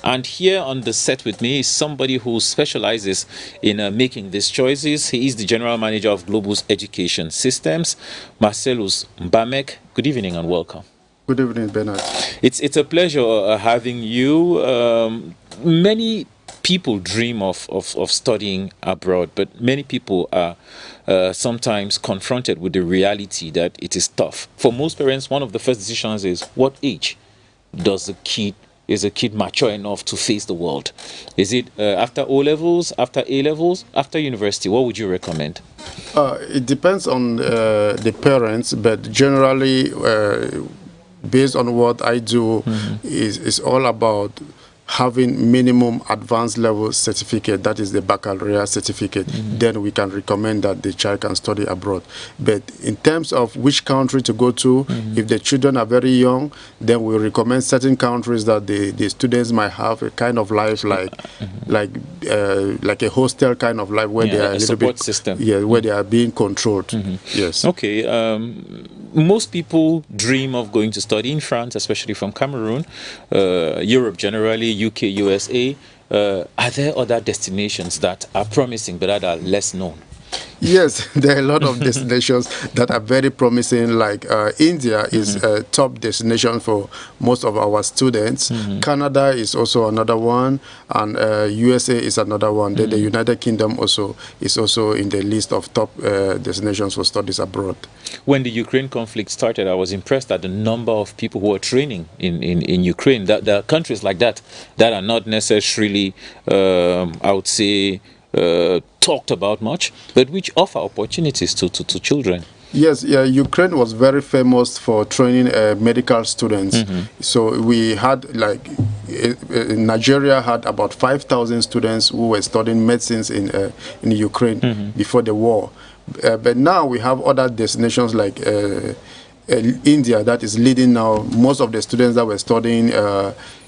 Speaker 1: And here on the set with me is somebody who specializes in making these choices. He is the General Manager of Globus Education Systems, Marcelus Mbamek. Good evening and welcome.
Speaker 5: Good evening, Bernard.
Speaker 1: It's a pleasure having you. Many people dream of studying abroad, but many people are sometimes confronted with the reality that it is tough. For most parents, one of the first decisions is what age does the kid is a kid mature enough to face the world? Is it after O levels, after A levels, after university? What would you recommend?
Speaker 5: It depends on the parents, but generally, based on what I do, is all about having minimum advanced level certificate, that is the baccalaureate certificate. Then we can recommend that the child can study abroad. But in terms of which country to go to, if the children are very young, then we recommend certain countries that the students might have a kind of life like a hostel kind of life where they are a little bit
Speaker 1: system.
Speaker 5: Yeah, where they are being controlled. Yes.
Speaker 1: Okay. Most people dream of going to study in France, especially from Cameroon, Europe generally, UK, USA. Are there other destinations that are promising but that are less known?
Speaker 5: Yes, there are a lot of destinations that are very promising, like India is a top destination for most of our students. Canada is also another one, and USA is another one. Then the United Kingdom also is also in the list of top destinations for studies abroad.
Speaker 1: When the Ukraine conflict started, I was impressed at the number of people who were training in Ukraine. That there are countries like that are not necessarily, I would say, talked about much, but which offer opportunities to children.
Speaker 5: Yes, yeah, Ukraine was very famous for training medical students. So we had Nigeria had about 5,000 students who were studying medicines in Ukraine before the war. But now we have other destinations like India that is leading now. Most of the students that were studying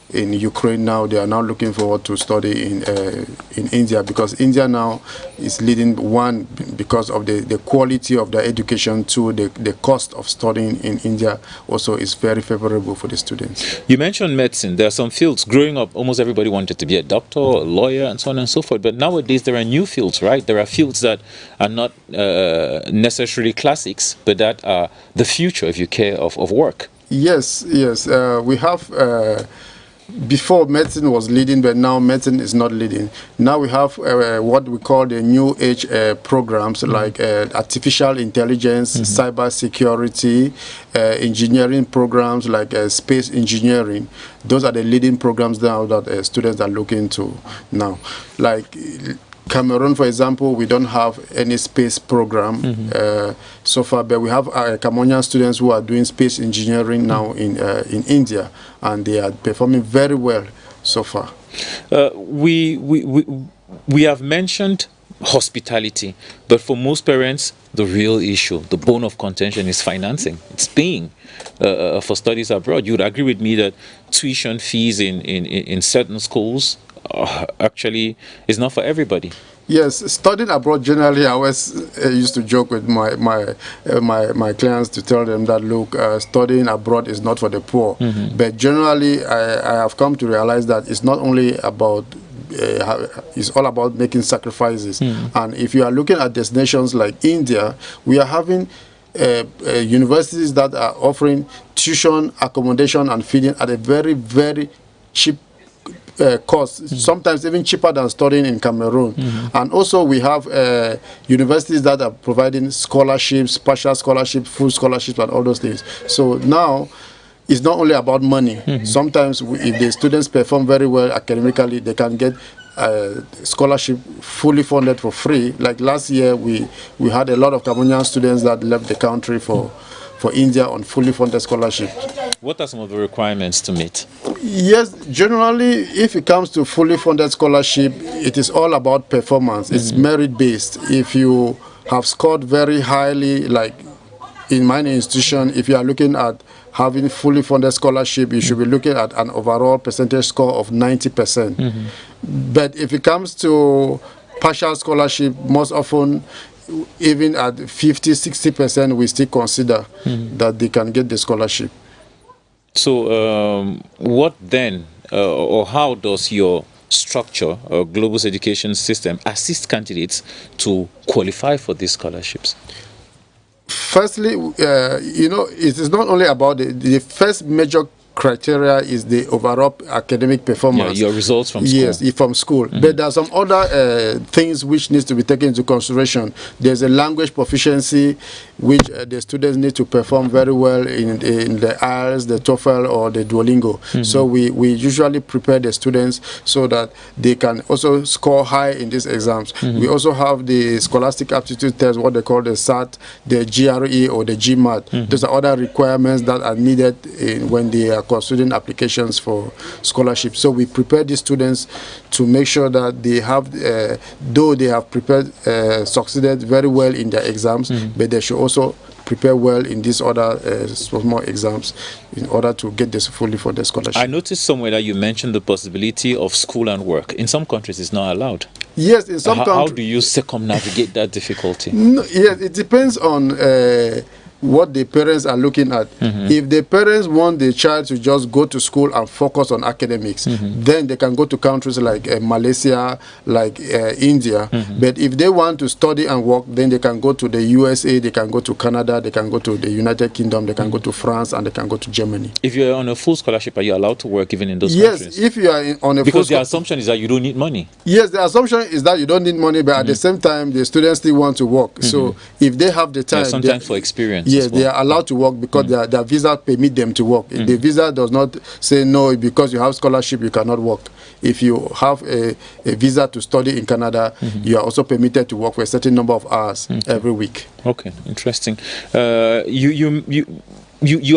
Speaker 5: in Ukraine now, they are now looking forward to study in India, because India now is leading, one, because of the quality of their education, two, the cost of studying in India also is very favorable for the students.
Speaker 1: You mentioned medicine. There are some fields. Growing up, almost everybody wanted to be a doctor, a lawyer, and so on and so forth. But nowadays, there are new fields, right? There are fields that are not necessarily classics, but that are the future, if you care, of work.
Speaker 5: Yes, we have... Before, medicine was leading, but now medicine is not leading. Now we have what we call the new age programs, like artificial intelligence, cyber security, engineering programs like space engineering. Those are the leading programs now that students are looking to now. Like Cameroon, for example, we don't have any space program so far, but we have Cameroonian students who are doing space engineering now in India, and they are performing very well so far.
Speaker 1: We have mentioned hospitality, but for most parents, the real issue, the bone of contention, is financing. It's paying for studies abroad. You would agree with me that tuition fees in certain schools actually is not for everybody.
Speaker 5: Yes, studying abroad generally, I always used to joke with my clients to tell them that, look, studying abroad is not for the poor. But generally, I have come to realize that it's not only about it's all about making sacrifices. And if you are looking at destinations like India, we are having universities that are offering tuition, accommodation, and feeding at a very, very cheap cost, sometimes even cheaper than studying in Cameroon. And also we have universities that are providing scholarships, partial scholarships, full scholarships, and all those things. So now it's not only about money. Sometimes if the students perform very well academically, they can get scholarship fully funded for free. Like last year, we had a lot of Cameroonian students that left the country for India on fully funded scholarships.
Speaker 1: What are some of the requirements to meet?
Speaker 5: Yes, generally, if it comes to fully funded scholarship, it is all about performance. It's merit-based. If you have scored very highly, like in my institution, if you are looking at having fully funded scholarship, you should be looking at an overall percentage score of 90%. But if it comes to partial scholarship, most often, even at 50-60%, we still consider that they can get the scholarship.
Speaker 1: So what then, or how does your structure, or global education system, assist candidates to qualify for these scholarships?
Speaker 5: Firstly, it is not only about the first major criteria is the overall academic performance.
Speaker 1: Yeah, your results from school.
Speaker 5: Yes, from school. But there are some other things which needs to be taken into consideration. There's a language proficiency which the students need to perform very well in the IELTS, the TOEFL, or the Duolingo. So we usually prepare the students so that they can also score high in these exams. We also have the scholastic aptitude test, what they call the SAT, the GRE, or the GMAT. Those are other requirements that are needed when they are considering applications for scholarship. So we prepare the students to make sure that they have, though they have succeeded very well in their exams, but they should also prepare well in these other small exams in order to get this fully for the scholarship.
Speaker 1: I noticed somewhere that you mentioned the possibility of school and work. In some countries, it's not allowed.
Speaker 5: Yes, in some countries.
Speaker 1: How do you circumnavigate that difficulty?
Speaker 5: No, yes, it depends on what the parents are looking at. If the parents want the child to just go to school and focus on academics, then they can go to countries like Malaysia, like India. But if they want to study and work, then they can go to the USA, they can go to Canada, they can go to the United Kingdom, they can go to France, and they can go to Germany.
Speaker 1: If you're on a full scholarship, are you allowed to work even in those
Speaker 5: Yes,
Speaker 1: countries?
Speaker 5: if you are on a
Speaker 1: because the assumption is that you don't need money.
Speaker 5: Yes, the assumption is that you don't need money, but at the same time, the students still want to work. So if they have the time,
Speaker 1: yeah, sometimes for experience.
Speaker 5: Yes, they are allowed to work because their visa permit them to work. The visa does not say no, because you have scholarship you cannot work. If you have a visa to study in Canada, you are also permitted to work for a certain number of hours every week.
Speaker 1: Okay, interesting. You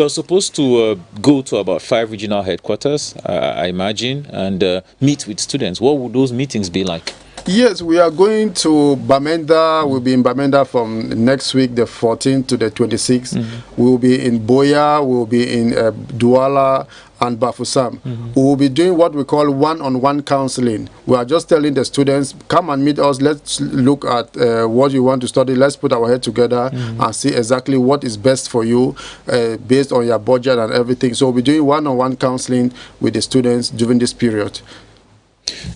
Speaker 1: are supposed to go to about 5 regional headquarters, I imagine, and meet with students. What would those meetings be like?
Speaker 5: Yes, we are going to Bamenda. We'll be in Bamenda from next week, the 14th to the 26th. We'll be in Boya, we'll be in Douala and Bafoussam. We will be doing what we call one-on-one counseling. We are just telling the students, come and meet us, let's look at what you want to study, let's put our head together and see exactly what is best for you based on your budget and everything. So we'll be doing one-on-one counseling with the students during this period.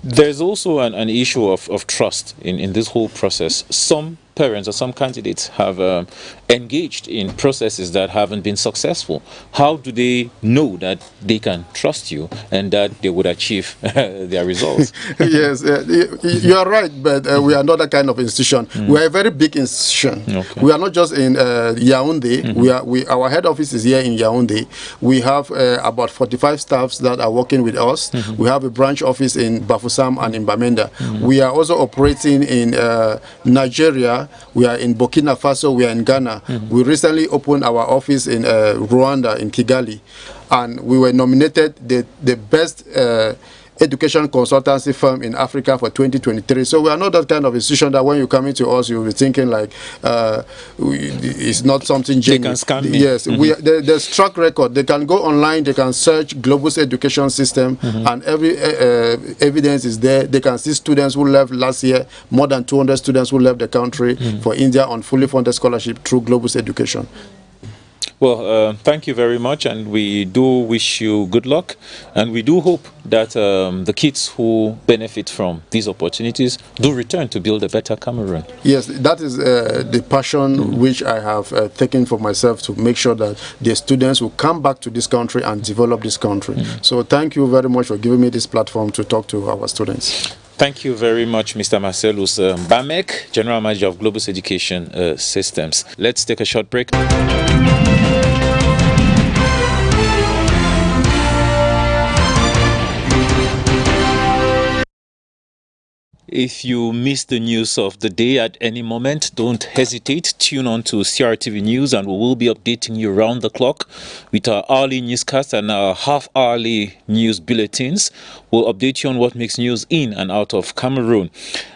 Speaker 1: There's also an issue of trust in this whole process. Some parents or some candidates have engaged in processes that haven't been successful. How do they know that they can trust you and that they would achieve their results?
Speaker 5: Yes, you are right, but we are not that kind of institution. We are a very big institution.
Speaker 1: Okay.
Speaker 5: We are not just in Yaoundé. Our head office is here in Yaoundé. We have about 45 staffs that are working with us. We have a branch office in Bafoussam and in Bamenda. We are also operating in Nigeria. We are in Burkina Faso. We are in Ghana. We recently opened our office in Rwanda, in Kigali, and we were nominated the best education consultancy firm in Africa for 2023. So we are not that kind of institution that when you come into us, you'll be thinking like it's not something genuine.
Speaker 1: They can scam me.
Speaker 5: Yes, there's track record. They can go online, they can search Globus education system, and every evidence is there. They can see students who left last year, more than 200 students who left the country for India on fully funded scholarship through Globus education.
Speaker 1: Well, thank you very much, and we do wish you good luck, and we do hope that the kids who benefit from these opportunities do return to build a better Cameroon.
Speaker 5: Yes, that is the passion which I have taken for myself, to make sure that the students will come back to this country and develop this country. So thank you very much for giving me this platform to talk to our students.
Speaker 1: Thank you very much, Mr. Marcellus Bamek, General Manager of Globus Education Systems. Let's take a short break. If you miss the news of the day at any moment, don't hesitate. Tune on to CRTV News, and we will be updating you around the clock with our hourly newscast and our half-hourly news bulletins. We'll update you on what makes news in and out of Cameroon.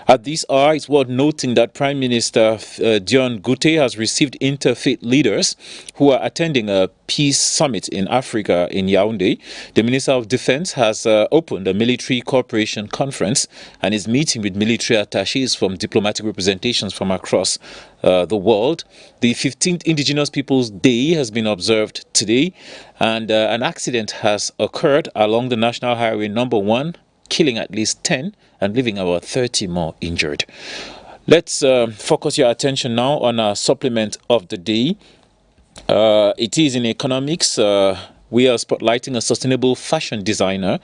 Speaker 1: At this hour, it's worth noting that Prime Minister Dion Gute has received interfaith leaders who are attending a peace summit in Africa in Yaoundé. The Minister of Defense has opened a military cooperation conference and is meeting with military attaches from diplomatic representations from across the world. The 15th Indigenous Peoples Day has been observed today, and an accident has occurred along the National Highway number 1, killing at least 10 and leaving about 30 more injured. Let's focus your attention now on our supplement of the day. It is in economics. we are spotlighting a sustainable fashion designer,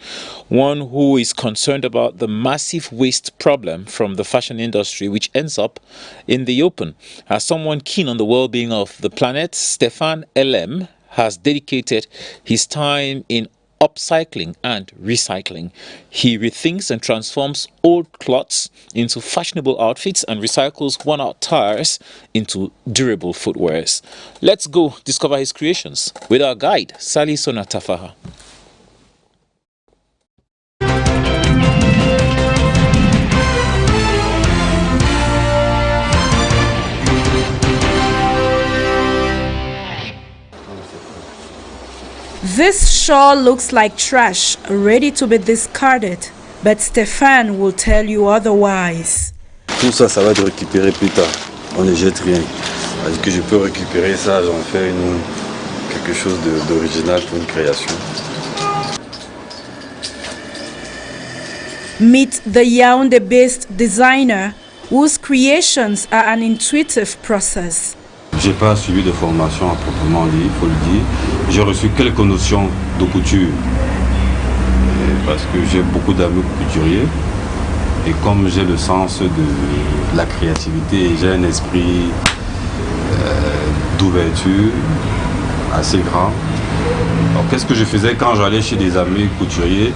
Speaker 1: one who is concerned about the massive waste problem from the fashion industry, which ends up in the open. As someone keen on the well-being of the planet, Stefan LM has dedicated his time in upcycling and recycling. He rethinks and transforms old cloths into fashionable outfits and recycles worn-out tires into durable footwears. Let's go discover his creations with our guide, Sally Sonatafaha.
Speaker 6: This shawl looks like trash, ready to be discarded, but Stéphane will tell you otherwise.
Speaker 7: Tout ça, ça va être récupéré plus tard. On ne jette rien. Est-ce que je peux récupérer ça, j'en fais quelque chose d'original pour une création.
Speaker 6: Meet the Yaoundé-based designer whose creations are an intuitive process.
Speaker 7: J'ai pas suivi de formation à proprement dit, il faut le dire. J'ai reçu quelques notions de couture parce que j'ai beaucoup d'amis couturiers et comme j'ai le sens de la créativité, j'ai un esprit d'ouverture assez grand. Alors qu'est-ce que je faisais quand j'allais chez des amis couturiers?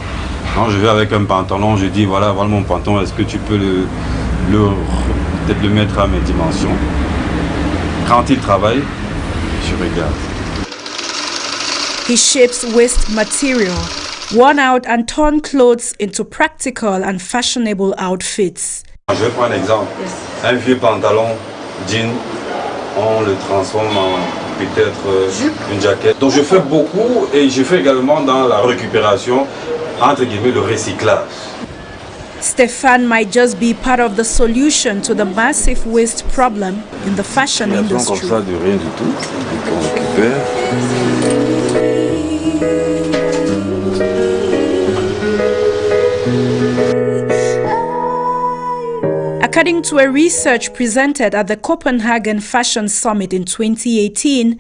Speaker 7: Quand je vais avec un pantalon, je dis voilà mon pantalon, est-ce que tu peux peut-être le mettre à mes dimensions? Quand il travaille, je regarde.
Speaker 6: He shapes waste material, worn out and torn clothes into practical and fashionable outfits.
Speaker 7: Je vais prendre un exemple. Yes. Un vieux pantalon jean, on le transforme en peut-être une jaquette. Donc je fais beaucoup et je fais également dans la récupération, entre guillemets, le recyclage.
Speaker 6: Stefan might just be part of the solution to the massive waste problem in the fashion industry.
Speaker 7: Comme ça de rien du tout, et qu'on récupère.
Speaker 6: According to a research presented at the Copenhagen Fashion Summit in 2018,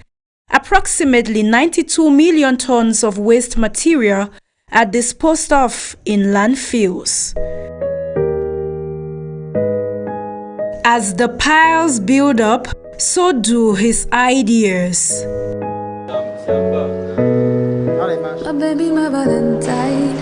Speaker 6: approximately 92 million tons of waste material are disposed of in landfills. As the piles build up, so do his ideas.
Speaker 8: My baby, my Valentine.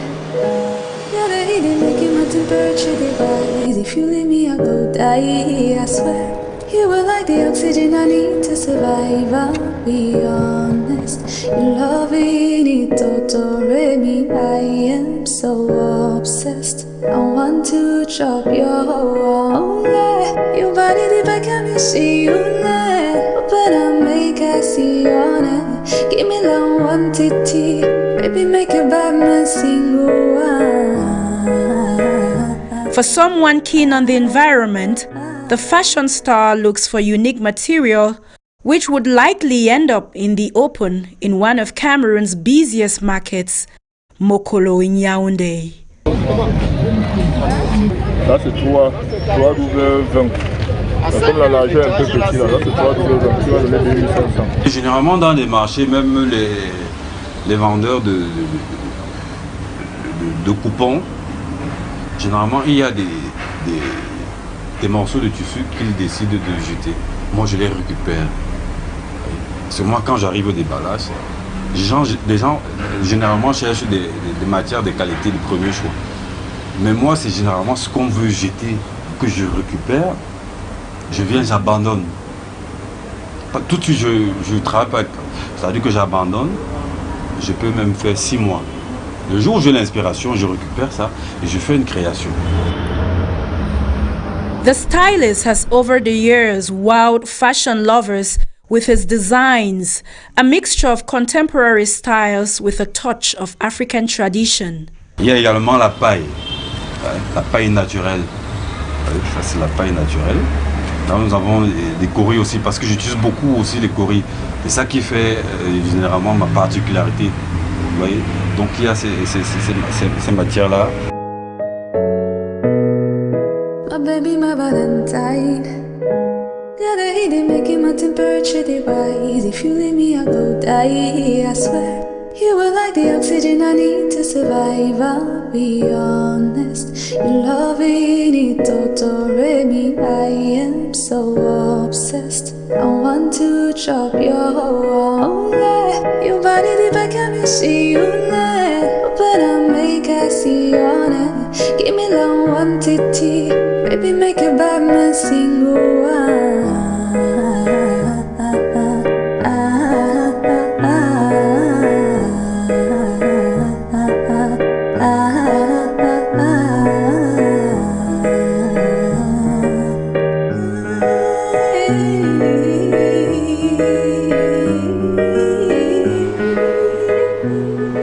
Speaker 8: You're the heat making my temperature rise. If you leave me, I'll go die. I swear, you were like the oxygen I need to survive. I'll be honest, your loving it totally me. I am so obsessed. I want to chop your wall. Your body deep, I can't see you there. But I make I see on it. Give me long one titty. Baby, make a bad man single one.
Speaker 6: For someone keen on the environment, the fashion star looks for unique material which would likely end up in the open in one of Cameroon's busiest markets, Mokolo in Yaoundé.
Speaker 9: Là c'est 3,20. Comme la largeur est un peu petite, là c'est 3,20. Tu vas donner 2500.
Speaker 7: Généralement dans les marchés, même les vendeurs de coupons, généralement il y a des morceaux de tissu qu'ils décident de jeter. Moi je les récupère. Parce que moi quand j'arrive au déballage, les gens généralement cherchent des matières de qualité de premier choix. Mais moi c'est généralement ce qu'on veut jeter que je récupère. Je viens, j'abandonne. Tout de suite je travaille pas. C'est-à-dire que j'abandonne. Je peux même faire 6 mois. Le jour où j'ai l'inspiration, je récupère ça et je fais une création.
Speaker 6: The stylist has over the years wowed fashion lovers with his designs, a mixture of contemporary styles with a touch of African tradition.
Speaker 7: Il y a également la paille naturelle. Ça c'est la paille naturelle. Là nous avons des coris aussi parce que j'utilise beaucoup aussi les coris. C'est ça qui fait généralement ma particularité. Vous voyez? Donc il y a ces matières-là.
Speaker 8: My baby, my Valentine. Got a heat making my temperature rise. If you leave me, I'll go die. I swear, you like the oxygen I need to survive. I'll be honest. Your loving it totally me. I am so obsessed. I want to chop your whole yeah. Your body deep, I can't see you now. But I make I see on it. Give me long one titty. Baby, make a bad man sing.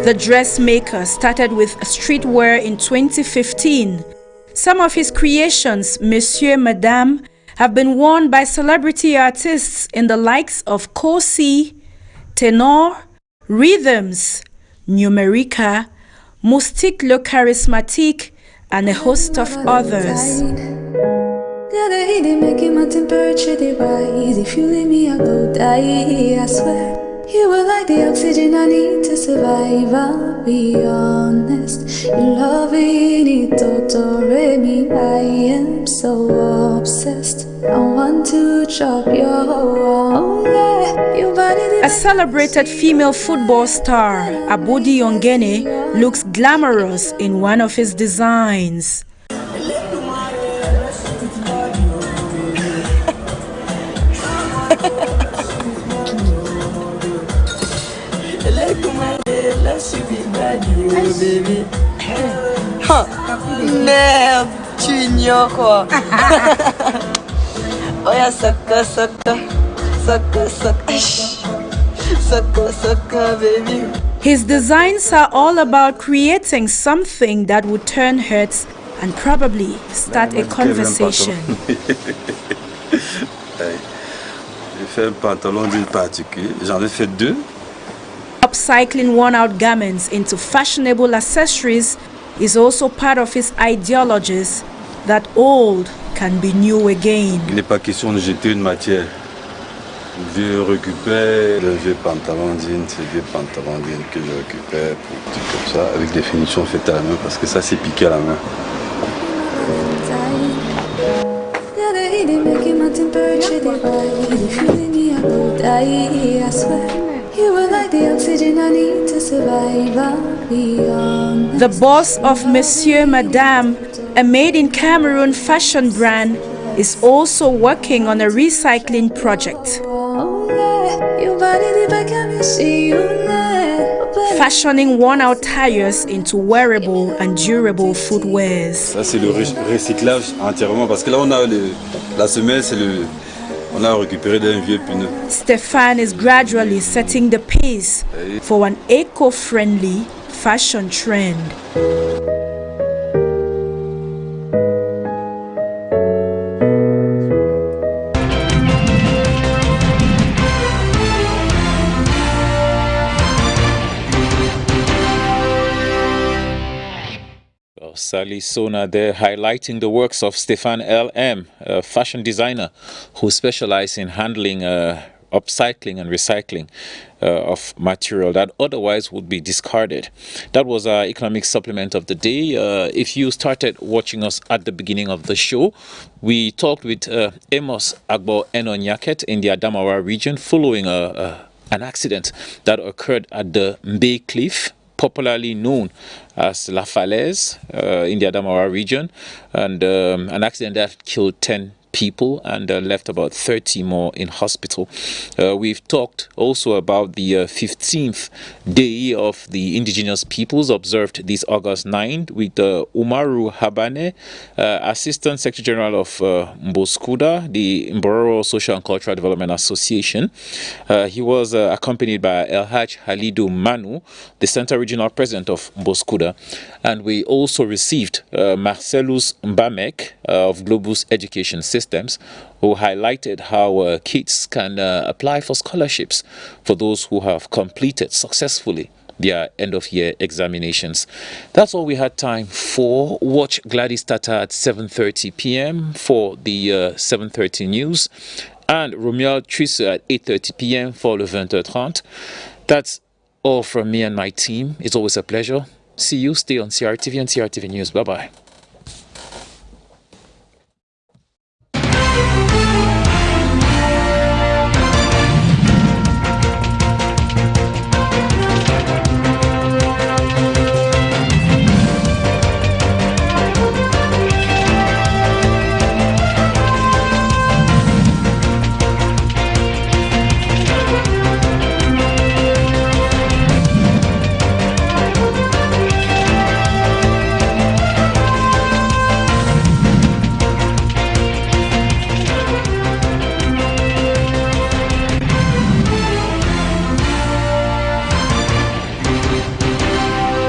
Speaker 6: The dressmaker started with streetwear in 2015. Some of his creations, Monsieur, Madame, have been worn by celebrity artists in the likes of Kosi, Tenor, Rhythms, Numerica, Moustique Le Charismatique, and a host of others.
Speaker 8: Gotta hate it, making my temperature rise. If you leave me, I go die, I swear. You were like the oxygen I need to survive. I'll be honest. Your loving it totally me. I am so obsessed. I want to chop your whole yeah. Your body.
Speaker 6: A celebrated female football star, Abodi Ongene, looks glamorous in one of his designs.
Speaker 10: Merde, tu ignores quoi. Oh yeah, sucker, sucker, sucker, sucker, sucker, baby.
Speaker 6: His designs are all about creating something that would turn heads and probably start a conversation.
Speaker 7: J'ai fait un pantalon d'huile particulier, j'en ai fait deux.
Speaker 6: Upcycling worn-out garments into fashionable accessories is also part of his ideologies that old can be new again.
Speaker 7: Il n'est pas question de jeter une matière. Je récupère le vieux pantalon jean, c'est vieux pantalon jean que je récupère pour tout comme ça, avec des finitions faites à la main, parce que ça c'est piqué à la main.
Speaker 6: The boss of Monsieur Madame, a made in Cameroon fashion brand, is also working on a recycling project. Fashioning worn-out tires into wearable and durable footwears.
Speaker 7: Ça c'est le recyclage entièrement, parce que là on a la semelle, on a récupéré d'un vieux pneu.
Speaker 6: Stefan is gradually setting the pace for an eco-friendly fashion trend.
Speaker 1: Sally Sona there highlighting the works of Stefan L.M., a fashion designer who specializes in handling upcycling and recycling of material that otherwise would be discarded. That was our economic supplement of the day. If you started watching us at the beginning of the show, we talked with Amos Agbo Enonyaket in the Adamawa region following an accident that occurred at the Mbe Cliff, popularly known as La Falaise in the Adamawa region, and an accident that killed 10 people and left about 30 more in hospital. We've talked also about the 15th day of the Indigenous peoples observed this August 9th with Umaru Habane, Assistant Secretary General of Mboskuda, the Bororo Social and Cultural Development Association. He was accompanied by El Haj Halidu Manu, the Central Regional President of Mboskuda, and we also received Marcelus Mbamek of Globus Education Systems, who highlighted how kids can apply for scholarships for those who have completed successfully their end-of-year examinations. That's all we had time for. Watch Gladys Tata at 7:30 p.m. for the 7:30 news, and Romuald Trisse at 8:30 p.m. for le 20h30. That's All from me and my team, it's always a pleasure. See you. Stay on CRTV and CRTV News. Bye-bye.